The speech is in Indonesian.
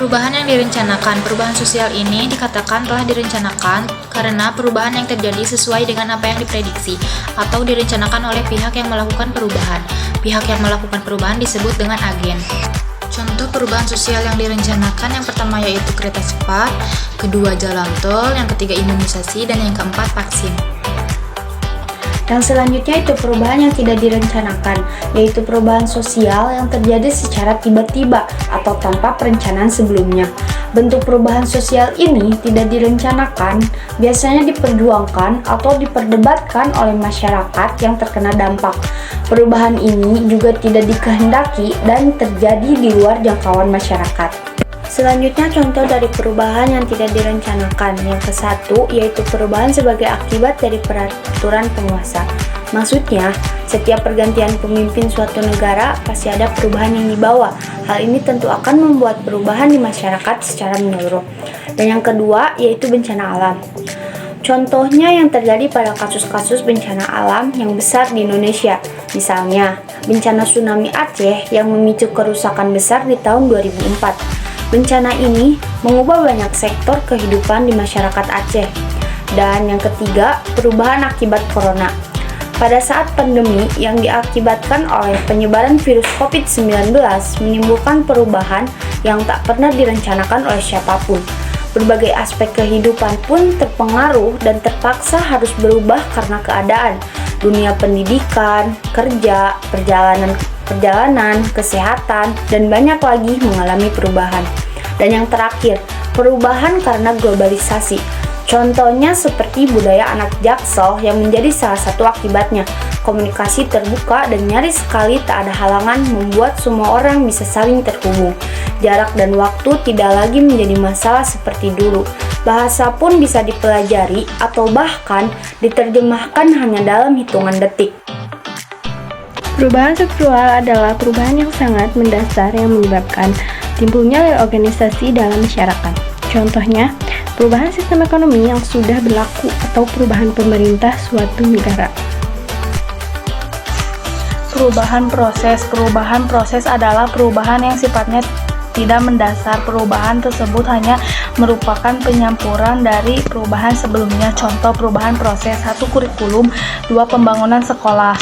Perubahan yang direncanakan. Perubahan sosial ini dikatakan telah direncanakan karena perubahan yang terjadi sesuai dengan apa yang diprediksi atau direncanakan oleh pihak yang melakukan perubahan. Pihak yang melakukan perubahan disebut dengan agen. Contoh perubahan sosial yang direncanakan yang pertama yaitu kereta cepat, kedua jalan tol, yang ketiga imunisasi, dan yang keempat vaksin. Yang selanjutnya itu perubahan yang tidak direncanakan, yaitu perubahan sosial yang terjadi secara tiba-tiba atau tanpa perencanaan sebelumnya. Bentuk perubahan sosial ini tidak direncanakan, biasanya diperjuangkan atau diperdebatkan oleh masyarakat yang terkena dampak. Perubahan ini juga tidak dikehendaki dan terjadi di luar jangkauan masyarakat. Selanjutnya contoh dari perubahan yang tidak direncanakan. Yang ke-1 yaitu perubahan sebagai akibat dari peraturan penguasa. Maksudnya, setiap pergantian pemimpin suatu negara pasti ada perubahan yang dibawa. Hal ini tentu akan membuat perubahan di masyarakat secara menyeluruh. Dan yang kedua yaitu bencana alam. Contohnya yang terjadi pada kasus-kasus bencana alam yang besar di Indonesia. Misalnya, bencana tsunami Aceh yang memicu kerusakan besar di tahun 2004. Bencana ini mengubah banyak sektor kehidupan di masyarakat Aceh. Dan yang ketiga, perubahan akibat corona. Pada saat pandemi yang diakibatkan oleh penyebaran virus COVID-19 menimbulkan perubahan yang tak pernah direncanakan oleh siapapun. Berbagai aspek kehidupan pun terpengaruh dan terpaksa harus berubah karena keadaan. Dunia pendidikan, kerja, perjalanan, kesehatan, dan banyak lagi mengalami perubahan. Dan yang terakhir, perubahan karena globalisasi. Contohnya seperti budaya anak Jaksel yang menjadi salah satu akibatnya. Komunikasi terbuka dan nyaris sekali tak ada halangan membuat semua orang bisa saling terhubung. Jarak dan waktu tidak lagi menjadi masalah seperti dulu. Bahasa pun bisa dipelajari atau bahkan diterjemahkan hanya dalam hitungan detik. Perubahan struktural adalah perubahan yang sangat mendasar yang menyebabkan timbulnya reorganisasi dalam masyarakat. Contohnya, perubahan sistem ekonomi yang sudah berlaku atau perubahan pemerintah suatu negara. Perubahan proses adalah perubahan yang sifatnya tidak mendasar. Perubahan tersebut hanya merupakan penyampuran dari perubahan sebelumnya. Contoh perubahan proses: 1. Kurikulum, 2. Pembangunan sekolah.